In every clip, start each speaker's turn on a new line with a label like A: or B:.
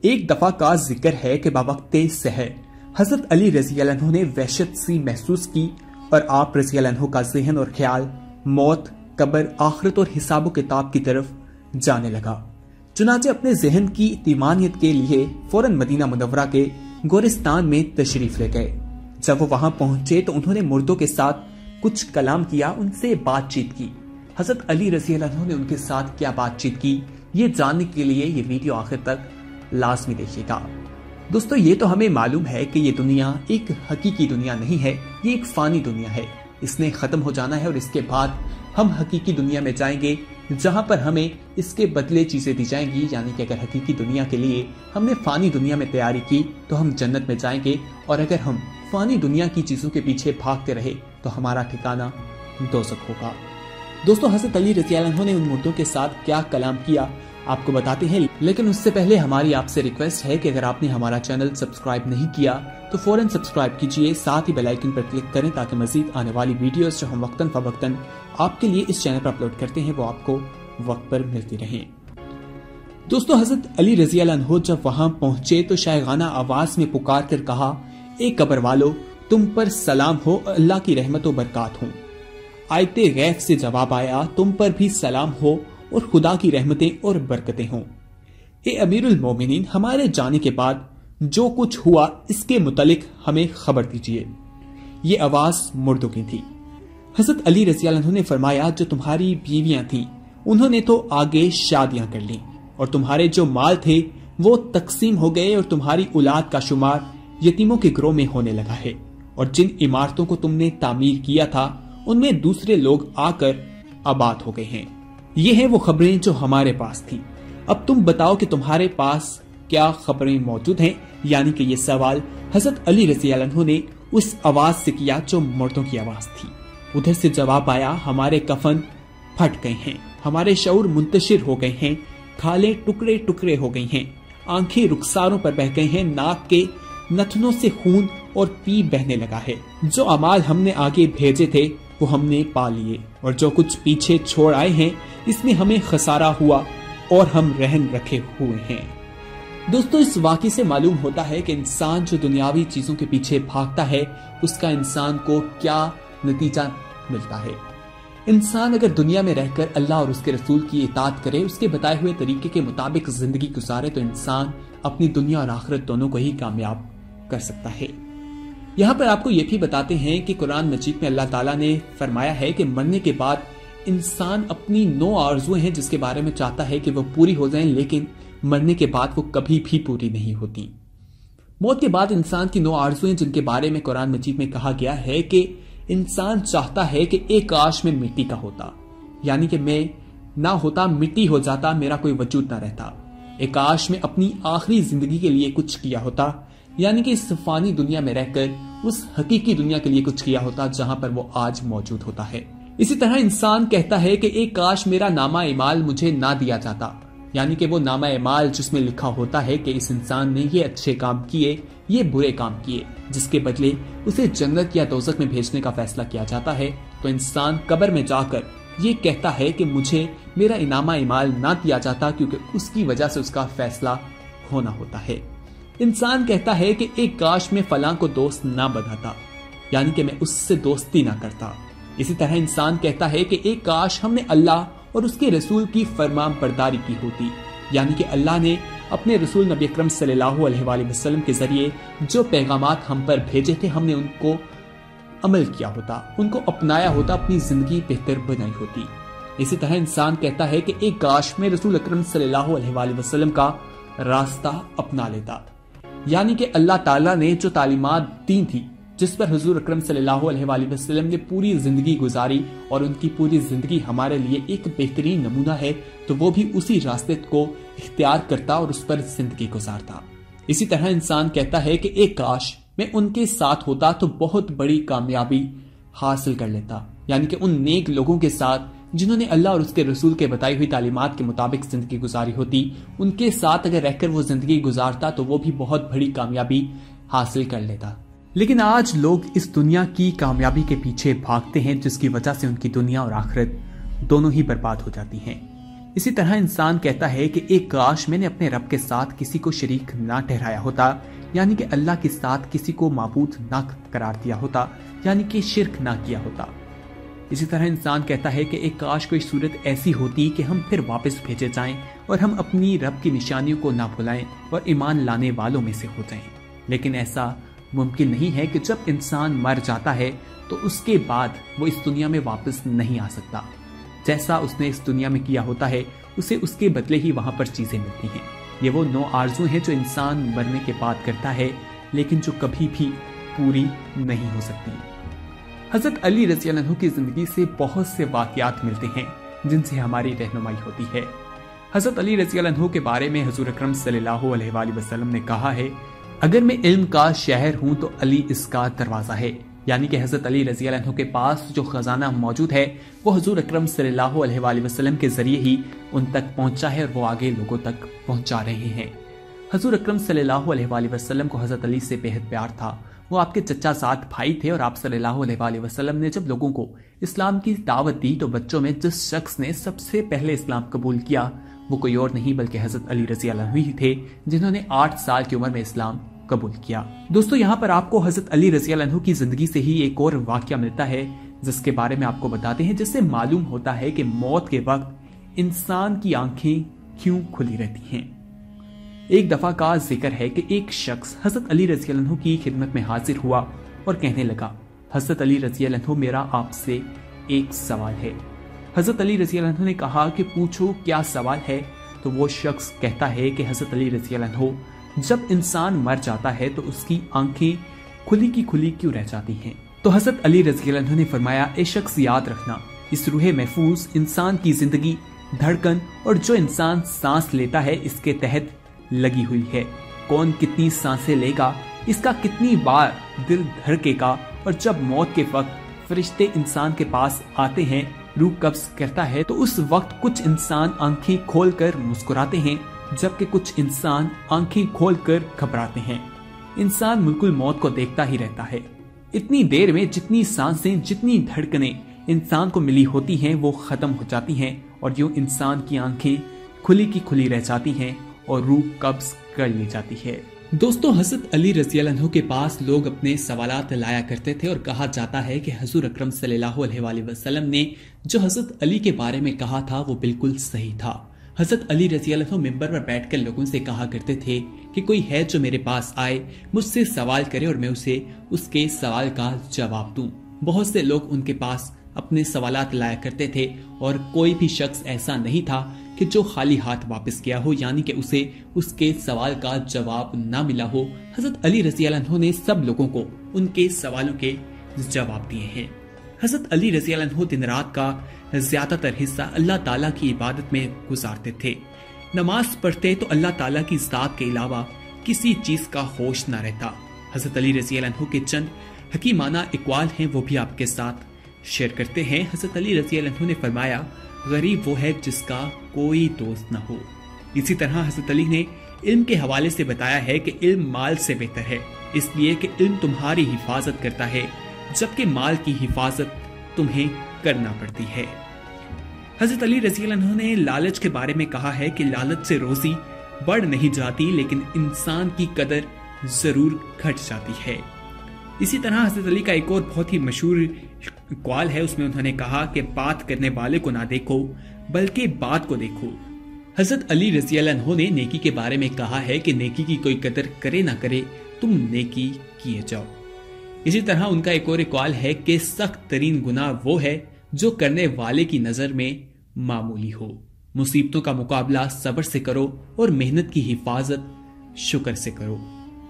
A: ایک دفعہ کا ذکر ہے کہ بوقت سحر حضرت علی رضی اللہ عنہ نے وحشت سی محسوس کی اور آپ رضی اللہ عنہ کا ذہن اور خیال موت، قبر، آخرت اور حساب و کتاب کی طرف جانے لگا۔ چنانچہ اپنے ذہن کی اطمینانیت کے لیے فوراً مدینہ منورہ کے گورستان میں تشریف لے گئے۔ جب وہ وہاں پہنچے تو انہوں نے مردوں کے ساتھ کچھ کلام کیا، ان سے بات چیت کی۔ حضرت علی رضی اللہ عنہ نے ان کے ساتھ کیا بات چیت کی، یہ جاننے کے لیے یہ ویڈیو آخر تک لازمی دیکھیے گا۔ دوستو، یہ تو ہمیں معلوم ہے کہ یہ دنیا ایک حقیقی دنیا نہیں ہے، یہ ایک فانی دنیا ہے۔ اس نے ختم ہو جانا ہے اور اس کے بعد ہم حقیقی دنیا میں جائیں گے، جہاں پر ہمیں اس کے بدلے چیزیں دی جائیں گی۔ یعنی کہ اگر حقیقی دنیا کے لیے ہم نے فانی دنیا میں تیاری کی تو ہم جنت میں جائیں گے، اور اگر ہم فانی دنیا کی چیزوں کے پیچھے بھاگتے رہے تو ہمارا ٹھکانہ دوزخ ہوگا۔ دوستو، حضرت علی رضی اللہ عنہ نے ان مردوں کے ساتھ کیا کلام کیا آپ کو بتاتے ہیں، لیکن اس سے پہلے ہماری آپ سے ریکویسٹ ہے کہ اگر آپ نے ہمارا چینل سبسکرائب نہیں کیا تو فوراً سبسکرائب کیجئے، ساتھ ہی بیل آئیکن پر کلک کریں تاکہ مزید آنے والی ویڈیوز جو ہم وقتاً فوقتاً آپ کے لیے اس چینل پر اپلوڈ کرتے ہیں وہ آپ کو وقت پر ملتی رہیں۔ دوستو، حضرت علی رضی اللہ عنہ جب وہاں پہنچے تو شائعانہ آواز میں پکار کر کہا، اے قبر والو، تم پر سلام ہو، اللہ کی رحمت و برکات ہوں۔ آیت غیب سے جواب آیا، تم پر بھی سلام ہو اور خدا کی رحمتیں اور برکتیں ہوں۔ اے امیر المومنین، ہمارے جانے کے بعد جو کچھ ہوا اس کے متعلق ہمیں خبر دیجیے۔ یہ آواز مردوں کی تھی۔ حضرت علی رضی اللہ عنہ نے فرمایا، جو تمہاری بیویاں تھیں انہوں نے تو آگے شادیاں کر لیں، اور تمہارے جو مال تھے وہ تقسیم ہو گئے، اور تمہاری اولاد کا شمار یتیموں کے گروہ میں ہونے لگا ہے، اور جن عمارتوں کو تم نے تعمیر کیا تھا ان میں دوسرے لوگ آ کر آباد ہو گئے ہیں۔ یہ ہیں وہ خبریں جو ہمارے پاس تھی، اب تم بتاؤ کہ تمہارے پاس کیا خبریں موجود ہیں۔ یعنی کہ یہ سوال حضرت علی رضی اللہ عنہ نے اس آواز سے کیا جو مردوں کی آواز تھی۔ ادھر سے جواب آیا، ہمارے کفن پھٹ گئے ہیں، ہمارے شعور منتشر ہو گئے ہیں، کھالیں ٹکڑے ٹکڑے ہو گئی ہیں، آنکھیں رخساروں پر بہہ گئی ہیں، ناک کے نتنوں سے خون اور پی بہنے لگا ہے۔ جو اعمال ہم نے آگے بھیجے تھے وہ ہم نے پا لیے، اور جو کچھ پیچھے چھوڑ آئے ہیں اس میں ہمیں خسارہ ہوا اور ہم رہن رکھے ہوئے ہیں۔ دوستو، اس واقعے سے معلوم ہوتا ہے کہ انسان جو دنیاوی چیزوں کے پیچھے بھاگتا ہے اس کا انسان کو کیا نتیجہ ملتا ہے۔ انسان اگر دنیا میں رہ کر اللہ اور اس کے رسول کی اطاعت کرے، اس کے بتائے ہوئے طریقے کے مطابق زندگی گزارے تو انسان اپنی دنیا اور آخرت دونوں کو ہی کامیاب کر سکتا ہے۔ یہاں پر آپ کو یہ بھی بتاتے ہیں کہ قرآن مجید میں اللہ تعالیٰ نے فرمایا ہے کہ مرنے کے بعد انسان اپنی 9 آرزویں ہیں جس کے بارے میں چاہتا ہے کہ وہ پوری ہو جائیں، لیکن مرنے کے بعد وہ کبھی بھی پوری نہیں ہوتی۔ موت کے بعد انسان کی 9 آرزویں جن کے بارے میں قرآن مجید میں کہا گیا ہے کہ انسان چاہتا ہے کہ ایک کاش میں مٹی کا ہوتا، یعنی کہ میں نہ ہوتا، مٹی ہو جاتا، میرا کوئی وجود نہ رہتا۔ ایک کاش میں اپنی آخری زندگی کے لیے کچھ کیا ہوتا، یعنی کہ اس فانی دنیا میں رہ کر اس حقیقی دنیا کے لیے کچھ کیا ہوتا جہاں پر وہ آج موجود ہوتا ہے۔ اسی طرح انسان کہتا ہے کہ ایک کاش میرا نامہ اعمال مجھے نہ دیا جاتا، یعنی کہ وہ نامہ اعمال جس میں لکھا ہوتا ہے کہ اس انسان نے یہ اچھے کام کیے، یہ برے کام کیے، جس کے بدلے اسے جنت یا دوزخ میں بھیجنے کا فیصلہ کیا جاتا ہے، تو انسان قبر میں جا کر یہ کہتا ہے کہ مجھے میرا نامہ اعمال نہ دیا جاتا کیونکہ اس کی وجہ سے اس کا فیصلہ ہونا ہوتا ہے۔ انسان کہتا ہے کہ ایک کاش میں فلاں کو دوست نہ بناتا، یعنی کہ میں اس سے دوستی نہ کرتا۔ اسی طرح انسان کہتا ہے کہ ایک کاش ہم نے اللہ اور اس کے رسول کی فرمان برداری کی ہوتی، یعنی کہ اللہ نے اپنے رسول نبی اکرم صلی اللہ علیہ وآلہ وسلم کے ذریعے جو پیغامات ہم پر بھیجے تھے ہم نے ان کو عمل کیا ہوتا، ان کو اپنایا ہوتا، اپنی زندگی بہتر بنائی ہوتی۔ اسی طرح انسان کہتا ہے کہ ایک کاش میں رسول اکرم صلی اللہ علیہ وآلہ وسلم کا راستہ اپنا لیتا، یعنی کہ اللہ تعالیٰ نے جو تعلیمات دی تھی جس پر حضور اکرم صلی اللہ علیہ وآلہ وسلم نے پوری زندگی گزاری اور ان کی پوری زندگی ہمارے لیے ایک بہترین نمونہ ہے، تو وہ بھی اسی راستے کو اختیار کرتا اور اس پر زندگی گزارتا۔ اسی طرح انسان کہتا ہے کہ ایک کاش میں ان کے ساتھ ہوتا تو بہت بڑی کامیابی حاصل کر لیتا، یعنی کہ ان نیک لوگوں کے ساتھ جنہوں نے اللہ اور اس کے رسول کے بتائی ہوئی تعلیمات کے مطابق زندگی گزاری ہوتی، ان کے ساتھ اگر رہ کر وہ زندگی گزارتا تو وہ بھی بہت بڑی کامیابی حاصل کر لیتا۔ لیکن آج لوگ اس دنیا کی کامیابی کے پیچھے بھاگتے ہیں جس کی وجہ سے ان کی دنیا اور آخرت دونوں ہی برباد ہو جاتی ہیں۔ इसी तरह इंसान कहता है कि एक काश मैंने अपने रब के साथ किसी को शरीक ना ठहराया होता, यानी कि अल्लाह के साथ किसी को माबूद ना करार दिया होता, यानी कि शिर्क ना किया होता। इसी तरह इंसान कहता है कि एक काश कोई सूरत ऐसी होती कि हम फिर वापस भेजे जाएं और हम अपनी रब की निशानियों को ना भुलाएं और ईमान लाने वालों में से हो जाएं। लेकिन ऐसा मुमकिन नहीं है कि जब इंसान मर जाता है तो उसके बाद वो इस दुनिया में वापस नहीं आ सकता। जैसा उसने इस दुनिया में किया होता है उसे उसके बदले ही वहां पर चीजें मिलती हैं। ये वो 9 आरज़ू हैं जो इंसान मरने के बाद करता है, लेकिन जो कभी भी पूरी नहीं हो सकती। हजरत अली रज़ी अल्लाह अन्हु की जिंदगी से बहुत से वाक़यात मिलते हैं जिनसे हमारी रहनुमाई होती है। हजरत अली रज़ी अल्लाह अन्हु के बारे में हुज़ूर अकरम सल्लल्लाहु अलैहि वसल्लम ने कहा है, अगर मैं इल्म का शहर हूं तो अली इसका दरवाजा है। यानी कि हजरत अली रज़ी अल्लाह अन्हु के पास जो खजाना मौजूद है वो हुज़ूर अकरम सल्लल्लाहु अलैहि वसल्लम के जरिए ही उन तक पहुंचा है और वो आगे लोगों तक पहुंचा रहे हैं। हुज़ूर अकरम सल्लल्लाहु अलैहि वसल्लम को हजरत अली से बेहद प्यार था। वो आपके चचा साथ भाई थे और आप सल्लल्लाहु अलैहि वसल्लम ने जब लोगों को इस्लाम की दावत दी तो बच्चों में जिस शख्स ने सबसे पहले इस्लाम कबूल किया वो कोई और नहीं बल्कि हजरत अली रज़ी अल्लाह अन्हु ही थे, जिन्होंने 8 साल की उम्र में इस्लाम कबूल किया। दोस्तों, यहाँ पर आपको हजरत अली रज़ी अल्लाह अन्हु की जिंदगी से ही एक और वाकया मिलता है जिसके बारे में आपको बताते हैं, जिससे मालूम होता है कि मौत के वक्त इंसान की आंखें क्यों खुली रहती हैं। एक दफा का जिक्र है कि एक शख्स हजरत अली रज़ी अल्लाह अन्हु की खिदमत में हाजिर हुआ और कहने लगा, हजरत अली रज़ी अल्लाह अन्हु, मेरा आपसे एक सवाल है। हजरत अली रज़ी अल्लाह अन्हु ने कहा कि पूछो क्या सवाल है। तो वो शख्स कहता है कि हजरत अली रज़ी अल्लाह अन्हु, जब इंसान मर जाता है तो उसकी आंखें खुली की खुली क्यों रह जाती हैं? तो हजरत अली रज़ी अल्लाह अन्हु ने फरमाया, ए शख्स याद रखना, इस रूह महफूज इंसान की जिंदगी, धड़कन और जो इंसान सांस लेता है इसके तहत लगी हुई है। कौन कितनी सांसें लेगा, इसका कितनी बार दिल धड़केगा, और जब मौत के वक्त फरिश्ते इंसान के पास आते हैं, रूह कब्ज करता है, तो उस वक्त कुछ इंसान आंखें खोलकर मुस्कुराते हैं जबकि कुछ इंसान आंखें खोलकर घबराते हैं। इंसान मुल्कुल मौत को देखता ही रहता है। इतनी देर में जितनी सांसें, जितनी धड़कनें इंसान को मिली होती हैं वो खत्म हो जाती हैं और यूं इंसान की आंखें खुली की खुली रह जाती हैं और रूह कब्ज कर ली जाती है। दोस्तों, हजरत अली रज़ी अल्लाह अन्हु के पास लोग अपने सवालात लाया करते थे और कहा जाता है कि हुज़ूर अकरम सल्लल्लाहु अलैहि वसल्लम ने जो हजरत अली के बारे में कहा था वो बिल्कुल सही था। हजरत अली रज़ी अल्लाह अन्हु मिंबर पर बैठकर लोगों से कहा करते थे कि कोई है जो मेरे पास आए, मुझसे सवाल करे और मैं उसे उसके सवाल का जवाब दूं। बहुत से लोग उनके पास अपने सवालात लाया करते थे और कोई भी शख्स ऐसा नहीं था कि जो खाली हाथ वापस गया हो, यानी कि उसे उसके सवाल का जवाब ना मिला हो। हजरत अली रज़ी अल्लाह अन्हु ने सब लोगों को उनके सवालों के जवाब दिए हैं। हजरत अली रज़ी अल्लाह अन्हु दिन रात का ज्यादातर हिस्सा अल्लाह ताला की इबादत में गुजारते थे। नमाज पढ़ते तो अल्लाह ताला की ज़ात के अलावा किसी चीज का होश न रहता। हजरत अली रज़ी अल्लाह अन्हु के चंद हकीमाना इकवाल हैं, वो भी आपके साथ शेयर करते हैं। हजरत अली रज़ी अल्लाह अन्हु ने फरमाया, गरीब वो है जिसका कोई दोस्त न हो। इसी तरह हजरत अली ने इल्म के हवाले से बताया है कि इल्म माल से बेहतर है, इसलिए कि इल्म तुम्हारी हिफाजत करता है जबकि माल की हिफाजत तुम्हें करना पड़ती है। हजरत अली रज़ी अल्लाह अन्हु ने लालच के बारे में कहा है कि लालच से रोजी बढ़ नहीं जाती लेकिन इंसान की कदर जरूर घट जाती है। इसी तरह हजरत अली का एक और बहुत ही मशहूर कॉल है, उसमें उन्होंने कहा कि बात करने वाले को ना देखो बल्कि बात को देखो। हजरत अली रज़ी अल्लाह अन्हु ने नेकी के बारे में कहा है कि नेकी की कोई कदर करे ना करे, तुम नेकी किए जाओ। इसी तरह उनका एक और कॉल है कि सख्त तरीन गुनाह वो है जो करने वाले की नजर में मामूली हो। मुसीबतों का मुकाबला सब्र से करो और मेहनत की हिफाजत शुक्र से करो।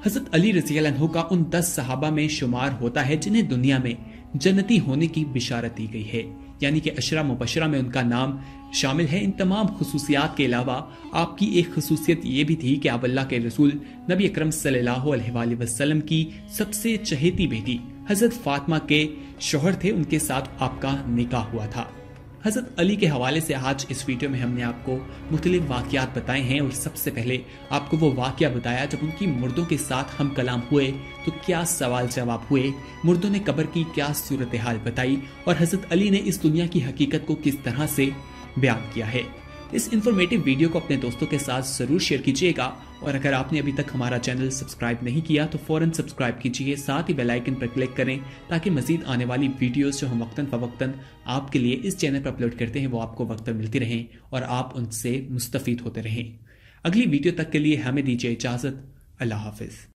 A: हजरत अली रज़ी अल्लाह अन्हु का उन 10 सहाबा में शुमार होता है जिन्हें दुनिया में जन्नती होने की बिशारत दी गई है, यानी कि अशरा मुबशरा में उनका नाम शामिल है। इन तमाम खुसूसियात के अलावा आपकी एक खुसूसियत ये भी थी कि आप अल्लाह के रसूल नबी अकरम सल्लल्लाहु अलैहि वसल्लम की सबसे चहेती बेटी हजरत फातिमा के शौहर थे, उनके साथ आपका निकाह हुआ था। हजरत अली के हवाले से आज इस वीडियो में हमने आपको मुख्तलिफ वाक़यात बताए हैं और सबसे पहले आपको वो वाक़या बताया जब उनकी मुर्दों के साथ हम कलाम हुए तो क्या सवाल जवाब हुए, मुर्दों ने कब्र की क्या सूरत हाल बताई और हजरत अली ने इस दुनिया की हकीकत को किस तरह से बयान किया है। इस इंफॉर्मेटिव वीडियो को अपने दोस्तों के साथ जरूर शेयर कीजिएगा और अगर आपने अभी तक हमारा चैनल सब्सक्राइब नहीं किया तो फौरन सब्सक्राइब कीजिए, साथ ही बेल आइकन पर क्लिक करें ताकि मजीद आने वाली वीडियोस जो हम वक्तन फवक्तन आपके लिए इस चैनल पर अपलोड करते हैं वो आपको वक्तन मिलती रहें और आप उनसे मुस्तफीद होते रहें। अगली वीडियो तक के लिए हमें दीजिए इजाजत। अल्लाह हाफिज।